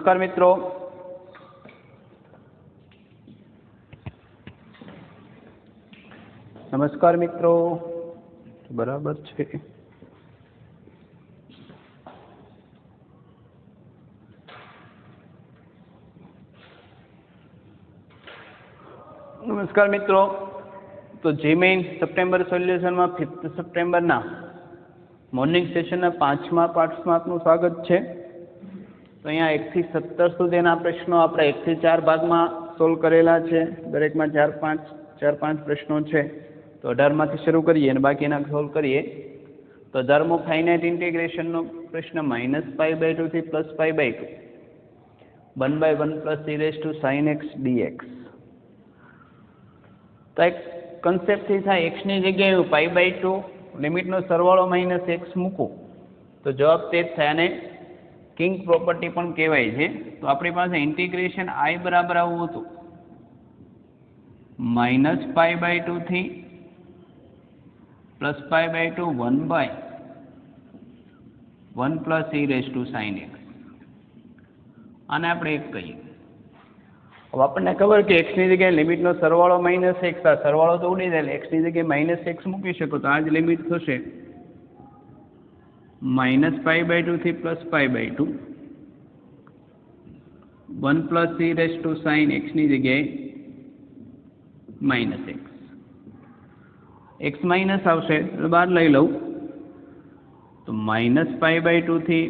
નમસ્કાર મિત્રો. નમસ્કાર મિત્રો. બરાબર છે. નમસ્કાર મિત્રો. તો જીમેઇન સપ્ટેમ્બર સોલ્યુશનમાં 5th સપ્ટેમ્બરના મોર્નિંગ સેશનના 5મા પાઠમાં આપનું સ્વાગત છે. તો અહીંયા 1 થી 17 સુધીના પ્રશ્નો આપણે 1 થી 4 ભાગમાં સોલ્વ કરેલા છે. દરેકમાં 4-5 પ્રશ્નો છે. તો 18માંથી શરૂ કરીએ અને બાકીના સોલ્વ કરીએ. તો ધર્મોફાઇનાઇટ ઇન્ટિગ્રેશનનો પ્રશ્ન -π/2 થી +π/2 1/1 + e sin x dx. તો એક કન્સેપ્ટથી થાય એક્સની જગ્યાએ π/2 લિમિટનો સરવાળો -x મૂકું તો જવાબ તે જ થાય અને કિંગ પ્રોપર્ટી પણ કહેવાય છે. તો આપણી પાસે ઇન્ટિગ્રેશન I બરાબર આવું હતું -π/2 થી +π/2 1/1 + e sin x. આને આપણે એક કહીએ. હવે આપણને ખબર કે x ની જગ્યાએ લિમિટનો સરવાળો -x, આ સરવાળો તો ઉડી જાય, x ની જગ્યાએ -x મૂકી શકો તો આ જ લિમિટ થશે -π/2 થી +π/2 1 + e sin x ની જગ્યાએ -x. x માઇનસ આવશે એટલે બહાર લઈ લઉં તો -π/2 થી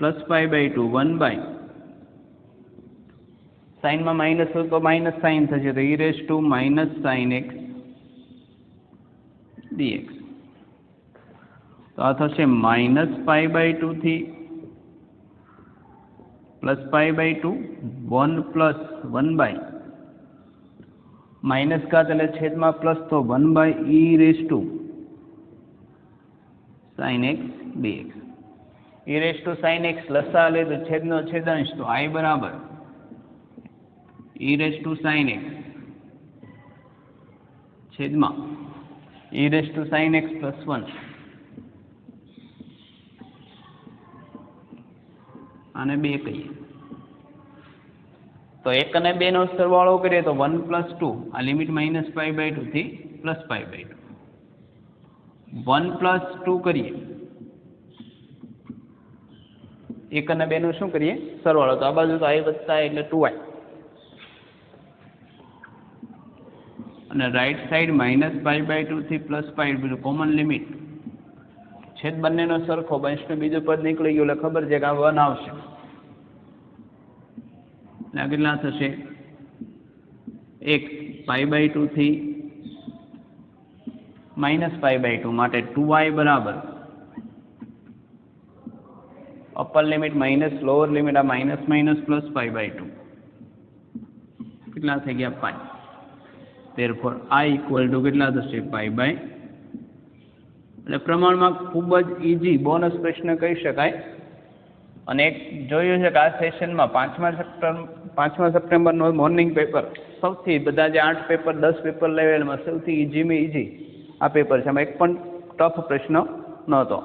+π/2 1/, સાઇનમાં માઇનસ હોય તો માઇનસ સાઇન થશે તો e sin x dx. તો આ થશે -π/2 થી +π/2 1 + 1/, માઇનસ ઘાત એટલે છેદમાં પ્લસ તો 1/e sin x dx. e sin x લસા લે તો છેદનો છેદાંશ તો I બરાબર e sin x છેદમાં e sin x +1. આને 2 કહીએ તો 1 અને 2 નો સરવાળો કરીએ તો 1 + 2, આ લિમિટ -π/2 થી +π/2 1 + 2 કરીએ, 1 અને 2 નો શું કરીએ સરવાળો, તો આ બાજુ તો I વત્તા I એટલે 2I અને રાઈટ સાઈડ -π/2 થી +π/2 કોમન લિમિટ, છેદ બંનેનો સરખો, બંશનું બીજું પદ નીકળી ગયું એટલે ખબર છે કે આ 1 આવશે. એટલે કેટલા થશે 1 π/2 થી -π/2 માટે 2I બરાબર upper limit minus lower limit, આ માઇનસ +π/2 કેટલા થઈ ગયા 5. therefore I = કેટલા થશે π/, એટલે પ્રમાણમાં ખૂબ જ ઈઝી બોનસ પ્રશ્ન કહી શકાય. અને એક જોયું છે કે આ સેશનમાં 5મા સપ્ટેમ્બરનો મોર્નિંગ પેપર સૌથી બધા જે 8 પેપર 10 પેપર લેવલમાં સૌથી ઈઝીમાં ઈઝી આ પેપર છે. આમાં એક પણ ટફ પ્રશ્ન નહોતો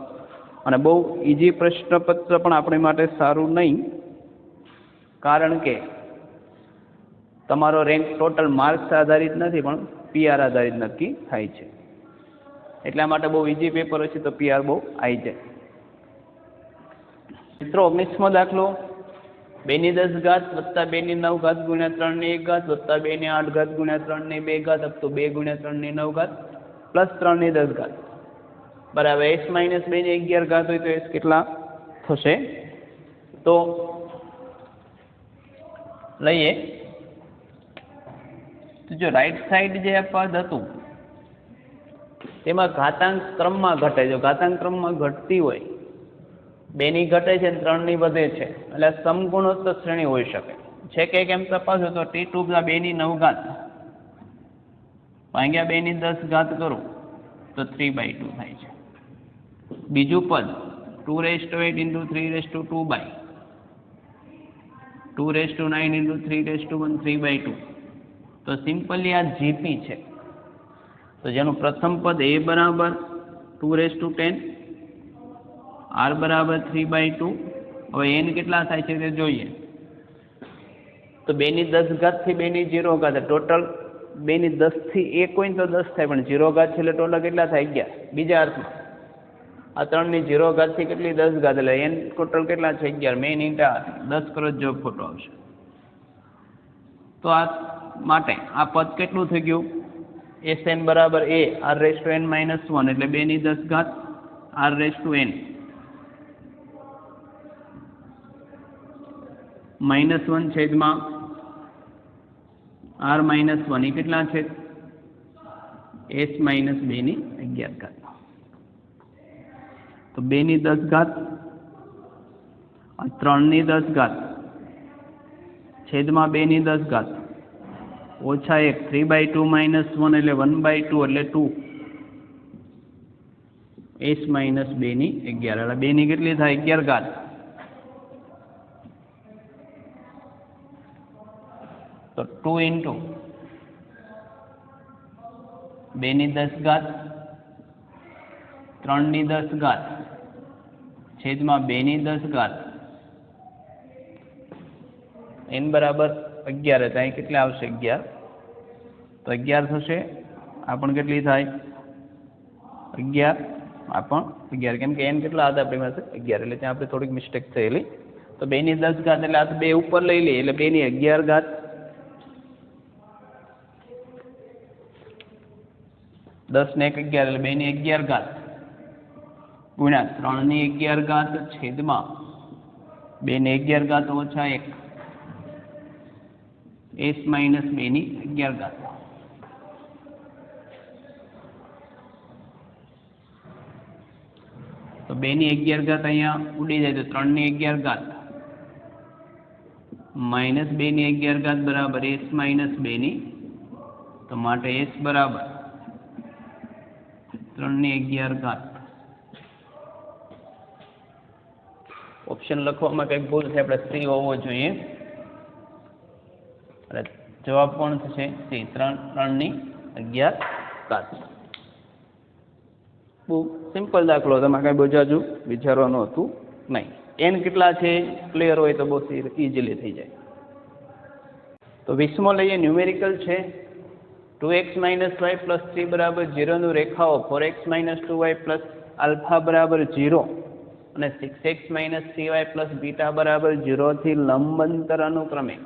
અને બહુ ઈઝી પ્રશ્નપત્ર પણ આપણી માટે સારું નહીં, કારણ કે તમારો રેન્ક ટોટલ માર્ક્સ આધારિત નથી પણ PR આધારિત નક્કી થાય છે. એટલા માટે બહુ ઈઝી પેપર હશે તો PR બહુ આવી જાય. મિત્રો 19મો દાખલો 2 ની 10 ઘાત વત્તા 2 ની 9 ઘાત ગુણ્યા 3 ની 1 ઘાત વત્તા 2 ની 8 ઘાત ગુણ્યા 3 ની 2 ઘાત અપ તો 2 ગુણ્યા 3 ની 9 ઘાત પ્લસ 3 ની 10 ઘાત બરાબર x - 2 ની 11 ઘાત હોય તો s કેટલા થશે. તો લઈએ તો જો રાઈટ સાઈડ જે આ પદ હતું તેમાં ઘાતાંક ક્રમમાં ઘટે, જો ઘાતાંક ક્રમમાં ઘટતી હોય 2 ની ઘટે છે અને 3 ની વધે છે એટલે સમગુણોત્તર શ્રેણી હોઈ શકે છે કે કેમ તપાસો તો t2 2 ની 9 ઘાત ભાગ્યા 2 ની 10 ઘાત કરું તો 3/2 થાય છે. બીજું પદ 2⁻8 × 3/2 2⁹ × 3⁻1 3/2 તો સિમ્પલી આ GP છે. તો જેનું પ્રથમ પદ a બરાબર 2⁻10, r બરાબર 3/2 હવે n કેટલા થાય છે તે જોઈએ. તો 2 થી 2 ટોટલ 2 થી 1 હોય ને તો 10 થાય, પણ 0 છે એટલે ટોટલ કેટલા થાય? 11. બીજા અર્થમાં આ 3 થી કેટલી 10 એટલે n ટોટલ કેટલા છે? 11. મેઇન ઇન્ટા 10 કરો જો ખોટો આવશે. તો આ માટે આ પદ કેટલું થઈ ગયું? Sn બરાબર a r⁻n - 1 એટલે 2 r⁻n -1 છેદમાં r-1 એ કેટલા છે? s - 2 તો 2 3 છેદમાં 2 ઓછા 1 3/2 - 1 એટલે 1/2 એટલે 2 s - 2 એટલે 2 કેટલી થાય? 11. તો 2 into 2 3 છેદમાં 2 n બરાબર 11. તો અહીં કેટલા આવશે? 11. તો 11 થશે. આ પણ કેટલી થાય? 11. આ પણ 11, કેમ કે n કેટલા હતા આપણી પાસે? 11. એટલે ત્યાં આપણે થોડીક મિસ્ટેક થયેલી. તો 2 એટલે આ 2 ઉપર લઈ લઈએ એટલે 2 11 10 ને 1 11 એટલે 2 11 ગુણ્યા 3 11 છેદમાં 2 11 ઓછા 1 s - 2 11. તો 2 11 અહીંયા ઉડી જાય તો 3 11 માઇનસ 2 11 બરાબર s - 2 તો માટે s બરાબર 3 11. ઓપ્શન લખવામાં કંઈક ભૂલ છે, આપણે સી હોવો જોઈએ. એટલે જવાબ કોણ થશે? સી 3 11. બહુ સિમ્પલ દાખલો, તમે કાંઈ બજાજુ વિચારવાનું હતું નહીં. n કેટલા છે ક્લિયર હોય તો બહુ ઇઝીલી થઈ જાય. તો 20મો લઈએ, ન્યુમેરિકલ છે. 2x - y + 3 બરાબર 0 નું રેખાઓ 4x - 2y + આલ્ફા બરાબર 0 અને 6x - 3y + બીટા બરાબર 0 થી લંબ અંતર અનુક્રમે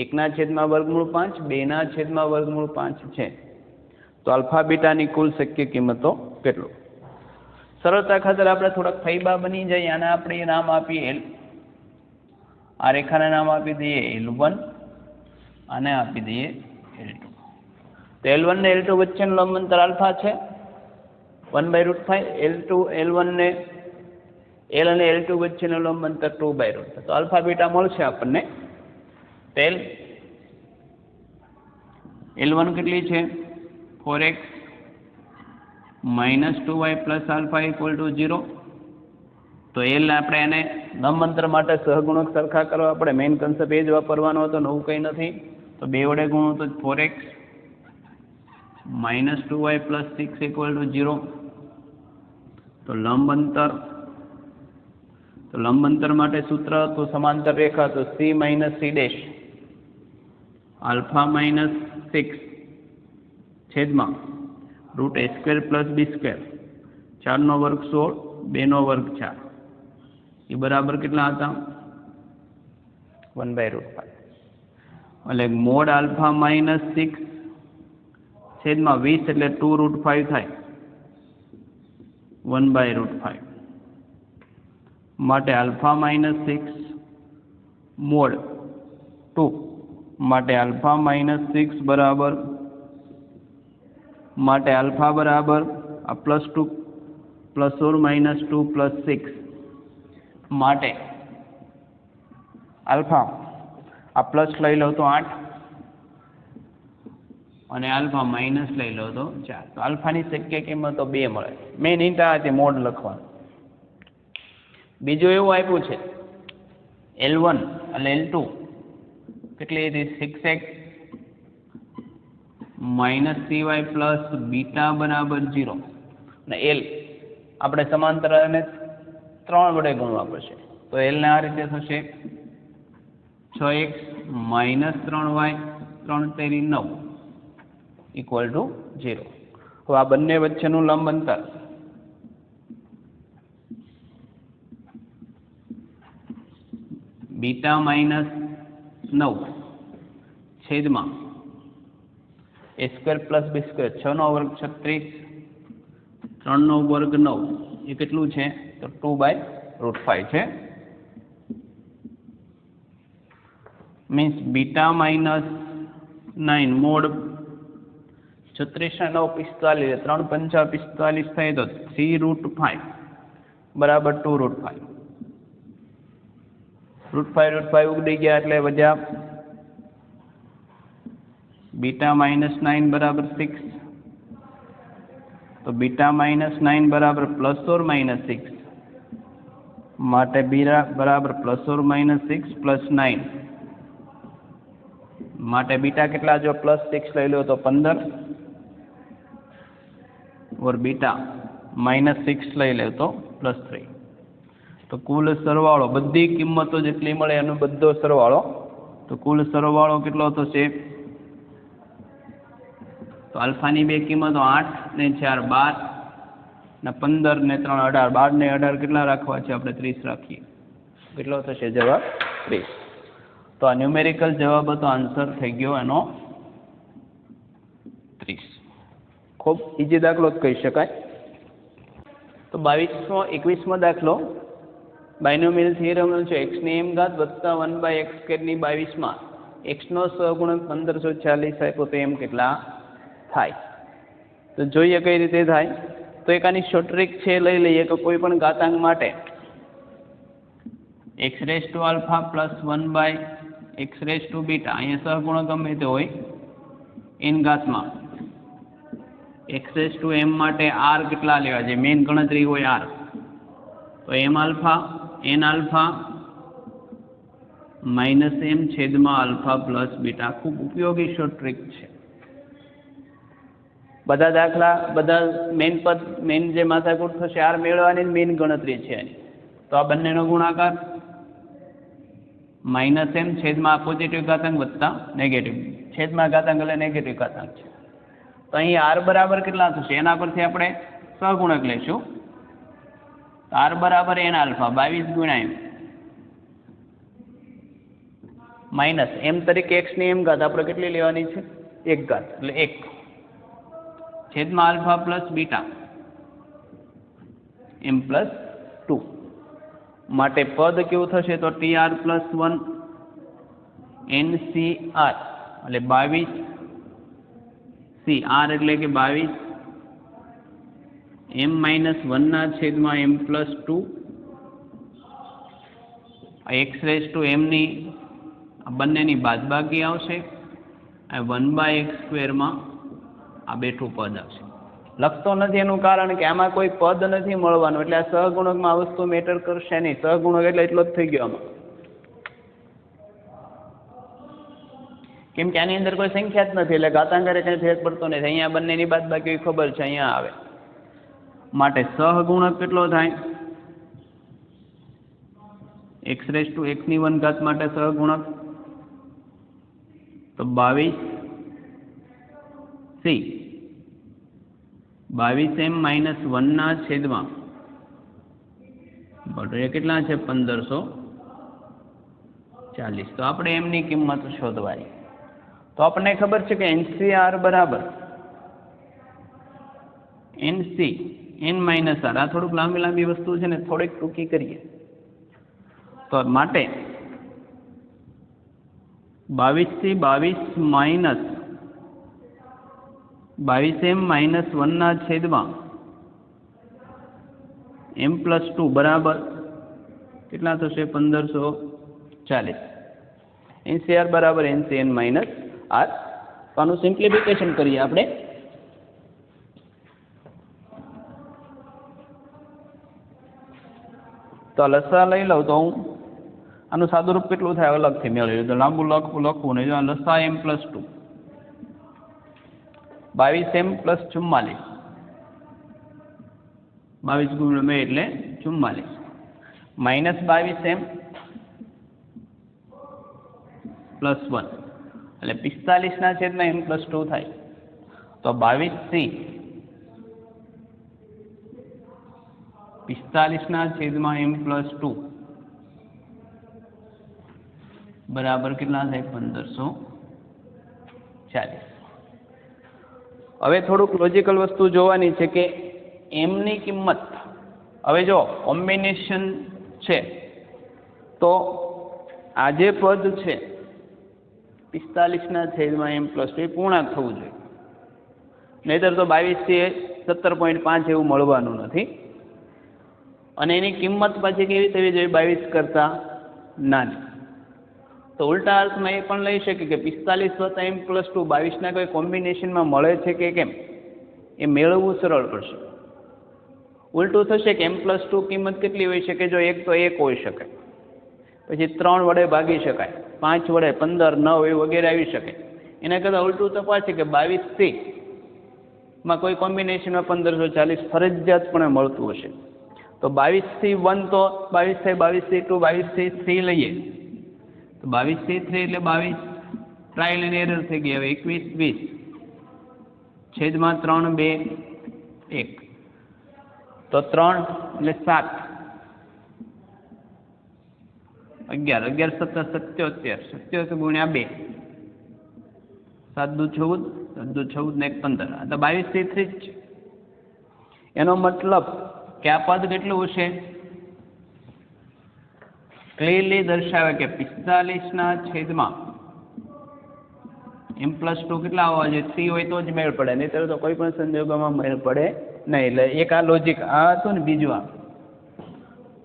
1/5 2/5 છે. તો આલ્ફા બીટાની કુલ શક્ય કિંમતો કેટલું? સરળતા ખાતર આપણે થોડાક ફૈબા બની જાય. આને આપણે નામ આપીએ L. આ રેખાને નામ આપી દઈએ L1, આને આપી દઈએ L2. તો L1 ને L2 વચ્ચેનું લંબ અંતર આલ્ફા છે 1/√5. L1 ને L અને L2 વચ્ચેનું લંબ અંતર 2/√5. તો આલ્ફા બીટા મળશે આપણને. L1 કેટલી છે? 4x - 2y + alpha = 0. તો L આપણે એને લંબ અંતર માટે સહગુણક સરખા કરવા આપણે મેઇન કન્સેપ્ટ એ જ વાપરવાનો હતો, નવું કંઈ નથી. તો 2 વડે ગુણો તો 4x - 2y + 6 = 0. તો લંબ અંતર માટે સૂત્ર તો સમાંતર રેખા તો c - c' આલ્ફા - 6 છેદમાં √a² + b². 4 નો વર્ગ 16, 2 નો વર્ગ 4 એ બરાબર કેટલા હતા? 1/√5. એટલે મોડ આલ્ફા - 6 છેદમાં 20 એટલે 2√5 થાય 1/√5. માટે આલ્ફા - 6 મોડ 2 માટે આલ્ફા - 6 બરાબર આ +2 ± 2 + 6 માટે આલ્ફા આ પ્લસ લઈ લો તો 8 અને આલ્ફા માઇનસ લઈ લો તો 4. તો આલ્ફાની શક્ય કિંમતો 2 મળે. મેઇન હિન્ટ આ હતી મોડ લખવાનું. બીજું એવું આપ્યું છે L1 અને L2 કેટલી હતી? 6x - cy + બીટા બરાબર 0 અને L આપણે સમાંતર અને 3 વડે ગુણવા પડશે. તો એલને આ રીતે થશે 6x માઇનસ 3y 3 તેરી 9 ઇક્વલ ટુ 0. હવે આ બંને વચ્ચેનું લંબ અંતર બીટા માઇનસ 9 છેદમાં a square plus b square 6 નો વર્ગ 36 3 નો વર્ગ 9 એ કેટલું છે તો 2/√5 છે. મીન્સ બીટા માઇનસ 9 મોડ 36 ના 9 45 3 5 45 થાય તો 3√5 બરાબર 2√5. √5 ઉડી ગયા એટલે વધ્યા બીટા માઇનસ 9 બરાબર 6. તો બીટા માઇનસ 9 બરાબર પ્લસ ઓર માઇનસ 6 માટે બીટા બરાબર પ્લસ ઓર માઇનસ 6 પ્લસ 9 માટે બીટા કેટલા જો પ્લસ 6 લઈ લો તો 15 ઓર બીટા માઇનસ 6 લઈ લે તો પ્લસ 3. તો કુલ સરવાળો બધી કિંમતો જેટલી મળે એનો બધો સરવાળો તો કુલ સરવાળો કેટલો થશે તો આલ્ફાની બે કિંમતો 8 ને 4 12 ને 15 ને 3 18 12 ને 18 કેટલા રાખવા છે આપણે 30 રાખીએ કેટલો થશે જવાબ 30. તો આ ન્યુમેરિકલ જવાબ હતો આન્સર થઈ ગયો એનો 30. ખૂબ ઈઝી દાખલો જ કહી શકાય. તો 21મો દાખલો બાયનોમિયલ થિયરમનો છે x ની m ઘાત વત્તા 1/x² ની 22માં x નો સહગુણક 1540 આપ્યો તો m કેટલા થાય. તો જોઈએ કઈ રીતે થાય. તો એક આની શોર્ટ ટ્રીક છે લઈ લઈએ કે કોઈ પણ ઘાતાંક માટે x⁴ પ્લસ 1/x⁵ અહીંયા સહગુણક ગમે તે હોય n ઘાતમાં x⁴m માટે r કેટલા લેવા છે મેઇન ગણતરી હોય r તો m alpha n alpha minus m છેદમાં આલ્ફા પ્લસ બીટા. ખૂબ ઉપયોગી શોર્ટ ટ્રીક છે. બધા દાખલા બધા મેઇન જે માથાકૂટ થશે r મેળવવાની મેઇન ગણતરી છે. તો આ બંનેનો ગુણાકાર માઇનસ m છેદમાં પોઝિટિવ ઘાતાંક વત્તા નેગેટિવ છેદમાં ઘાતાંક એટલે નેગેટિવ ઘાતાંક છે. તો અહીં r બરાબર કેટલા થશે એના પરથી આપણે સહગુણક લઈશું. r બરાબર n આલ્ફા 22 ગુણ્યા m માઇનસ m તરીકે x ની m ઘાત આપણે કેટલી લેવાની છે 1 ઘાત એટલે 1 છેદમાં alpha plus beta m plus 2 માટે પદ કેવું થશે તો tr પ્લસ 1 ncr એટલે 22 c r એટલે કે 22 m માઇનસ 1 ના છેદમાં m પ્લસ 2 x⁵m ની બંનેની બાદબાકી આવશે 1/x² માં આ બેઠું પદ આવશે. લખતો નથી એનું કારણ કે આમાં કોઈ પદ નથી મળવાનું એટલે આ સહગુણકમાં આ વસ્તુ મેટર કરશે નહીં. સહગુણક એટલે એટલો જ થઈ ગયો આમાં કેમ કે આની અંદર કોઈ સંખ્યા જ નથી એટલે ઘાતાંકરે કંઈ ફેર પડતો નથી. અહીંયા બંનેની બાદબાકી ખબર છે અહીંયા આવે માટે સહગુણક કેટલો થાય x⁴ માટે સહગુણક તો 22c 22m માઇનસ 1 ના છેદમાં બરાબર એ કેટલા છે 1540. તો આપણે એમની કિંમત શોધવાની. તો આપણને ખબર છે કે NCR બરાબર NC n માઇનસ r. આ થોડુંક લાંબી વસ્તુ છે ને થોડીક ટૂંકી કરીએ તો માટે 22c 22 માઇનસ 22m માઇનસ 1 ના છેદમાં m પ્લસ 2 બરાબર કેટલા થશે 1540. NCR બરાબર NCn માઇનસ r. તો આનું સિમ્પ્લિફિકેશન કરીએ આપણે. તો લસા લઈ લઉં તો હું આનું સાદુરૂપ કેટલું થાય અલગથી મેળવ્યું તો લાંબુ લખવું નહીં. જો લસા m પ્લસ 2 22m પ્લસ 44 22 ગુણ્યા 2 એટલે 44 -22m +1 એટલે 45/m+2 થાય તો 22c 45/m+2 બરાબર કેટલા થાય 1540. હવે થોડુંક લોજિકલ વસ્તુ જોવાની છે કે m ની કિંમત, હવે જો કોમ્બિનેશન છે તો આ જે પદ છે 45/m+2 એ પૂર્ણાંક થવું જોઈએ, નહીતર તો 22c એ 17.5 એવું મળવાનું નથી. અને એની કિંમત પછી કેવી થવી જોઈએ 22 કરતાં નાની. તો ઉલટા અર્થમાં એ પણ લઈ શકીએ કે 45/m+2 22ના કોઈ કોમ્બિનેશનમાં મળે છે કે કેમ એ મેળવવું સરળ પડશે. ઉલટું થશે કે m+2 કિંમત કેટલી હોઈ શકે? જો 1 તો 1 હોઈ શકે, પછી 3 વડે ભાગી શકાય, 5 વડે, 15, 9 એ વગેરે આવી શકે. એના કરતાં ઉલટું તપાસ છે કે 22c માં કોઈ કોમ્બિનેશનમાં 1540 ફરજિયાતપણે મળતું હશે. તો 22c1 તો 22 થાય, 22c2, 22c3 લઈએ તો 22c3 એટલે 22 ટ્રાયલ એન્ડ એરર થઈ ગઈ. હવે 21 20 3 2 1 તો 3 એટલે 7 11 11 17 77 ગુણ્યા 2 7 દુ 14 7 દુ 14 ને 15 આ તો 22c3 જ છે. એનો મતલબ કે આ પદ કેટલું હશે? ક્લિયરલી દર્શાવે કે 45/m+2 કેટલા હોવા જોઈએ? 3 હોય તો જ મેળ પડે, નહીંતર તો કોઈ પણ સંજોગોમાં મેળ પડે નહીં. એટલે એક આ લોજિક આ હતું ને, બીજું આ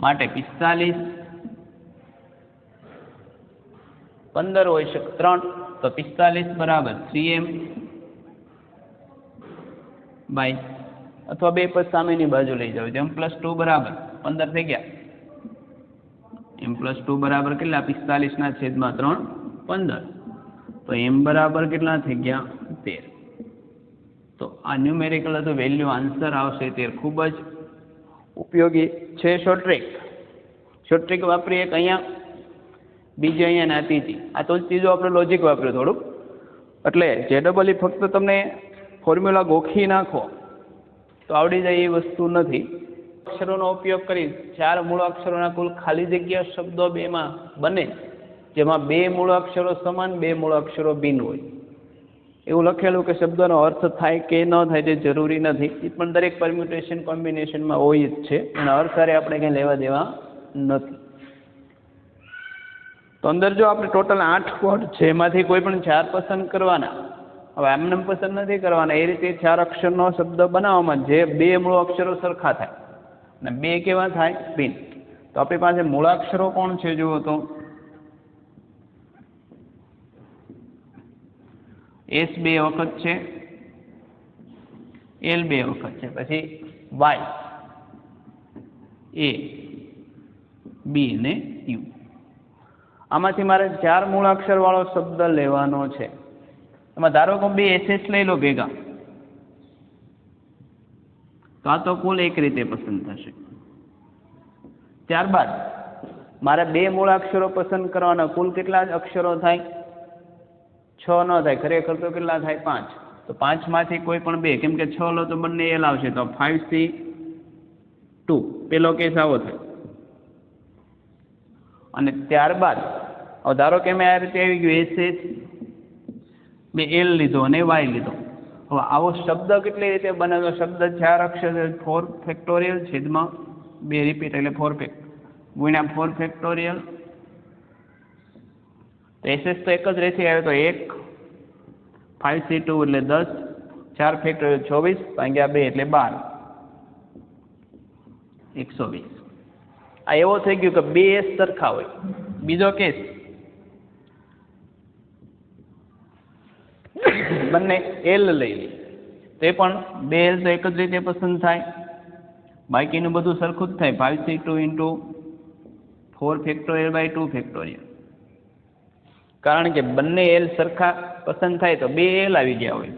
માટે 45 15 હોઈ શકે 3 તો 45 બરાબર 3m બાય અથવા બે પદ સામેની બાજુ લઈ જાવ, m+2 બરાબર 15 થઈ ગયા. m+2 બરાબર કેટલા? 45/3 15 તો m બરાબર કેટલા થઈ ગયા? 13. તો આ ન્યુમેરિકલ હતું, વેલ્યુ આન્સર આવશે 13. ખૂબ જ ઉપયોગી છે શોર્ટ ટ્રીક વાપરીએ એક અહીંયા, બીજી અહીંયા નાતી હતી. આ તો ત્રીજો આપણે લોજિક વાપર્યું થોડુંક. એટલે JEE ફક્ત તમને ફોર્મ્યુલા ગોખી નાખો તો આવડી જાય એ વસ્તુ નથી. અક્ષરોનો ઉપયોગ કરી 4 મૂળ અક્ષરોના કુલ ખાલી જગ્યા શબ્દો 2માં બને, જેમાં 2 મૂળ અક્ષરો સમાન, 2 મૂળ અક્ષરો ભિન્ન હોય. એવું લખેલું કે શબ્દનો અર્થ થાય કે ન થાય તે જરૂરી નથી, એ પણ દરેક પરમ્યુટેશન કોમ્બિનેશનમાં હોય જ છે. એના અર્થ સાથે આપણે કંઈ લેવા દેવા નથી. તો અંદર જો આપણે ટોટલ 8 વર્ડ છે, એમાંથી કોઈ પણ 4 પસંદ કરવાના. હવે એમને પસંદ નથી કરવાના, એ રીતે 4 અક્ષરનો શબ્દ બનાવવામાં જે 2 મૂળ અક્ષરો સરખા થાય અને 2 કેવા થાય? ભિન્ન. તો આપણી પાસે મૂળાક્ષરો કોણ છે જુઓ તો S 2 વખત છે, L 2 વખત છે, પછી Y, A, B ને U. આમાંથી મારે 4 મૂળાક્ષર વાળો શબ્દ લેવાનો છે. એમાં ધારો કે 2 SS લઈ લો ભેગા, તો આ તો કુલ એક રીતે પસંદ થશે. ત્યારબાદ મારે 2 મૂળાક્ષરો પસંદ કરવાના, કુલ કેટલા અક્ષરો થાય? 6 ન થાય, ખરેખર તો કેટલા થાય? 5. તો 5 માંથી કોઈ પણ 2, કેમ કે 6 લો તો બંને L આવશે, તો 5C2 પેલો કેસ આવો થાય. અને ત્યારબાદ હવે ધારો કે મેં આ રીતે આવી ગયું SS, 2 L લીધો અને Y લીધો. હવે આવો શબ્દ કેટલી રીતે બને? તો શબ્દ 4 અક્ષર 4 ફેક્ટોરિયલ છેદમાં 2 રિપીટ એટલે 4 ફેક્ટ ગુણ્યા 4 ફેક્ટોરિયલ. તો SS તો એક જ રહેશે, આવે તો 1, 5C2 એટલે 10, 4 ફેક્ટોરિયલ 24 ભાગ્યા 2 એટલે 12, 120. આ એવો થઈ ગયું કે 2 S સરખા હોય. બીજો કેસ બંને L લઈ લે તો એ પણ 2 L તો એક જ રીતે પસંદ થાય, બાકીનું બધું સરખું જ થાય. 5C2 into 4 factorial by 2 factorial. કારણ કે બંને L સરખા પસંદ થાય તો 2 L આવી ગયા હોય.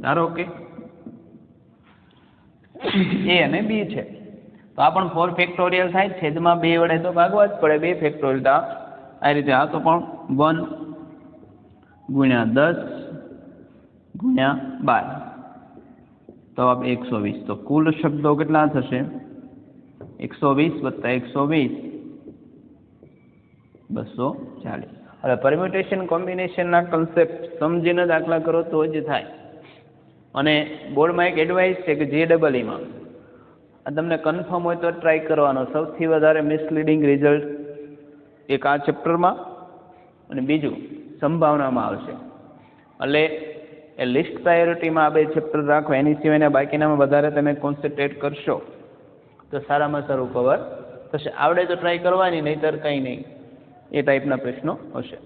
ધારો કે A અને B છે, તો આ પણ 4 ફેક્ટોરિયલ થાય, છેદમાં 2 વડે તો ભાગવા જ પડે, 2 ફેક્ટોરિયલ તો આ રીતે. આ તો પણ 1 ગુણ્યા 10 ગુણ્યા 12 તો આ 120. તો કુલ શબ્દો કેટલા થશે? 120 વત્તા 120 240. હવે પરમ્યુટેશન કોમ્બિનેશનના કન્સેપ્ટ સમજીને દાખલા કરો તો જ થાય. અને બોર્ડમાં એક એડવાઇસ છે કે JEEમાં આ તમને કન્ફર્મ હોય તો ટ્રાય કરવાનો. સૌથી વધારે મિસલીડિંગ રિઝલ્ટ એક આ ચેપ્ટરમાં અને બીજું સંભાવનામાં આવશે. એટલે એ લિસ્ટ પ્રાયોરિટીમાં આ 2 ચેપ્ટર રાખો. એની સિવાયના બાકીનામાં વધારે તમે કોન્સન્ટ્રેટ કરશો તો સારામાં સારું કવર થશે. આવડે તો ટ્રાય કરવાની, નહીંતર કંઈ નહીં, એ ટાઈપના પ્રશ્નો હશે.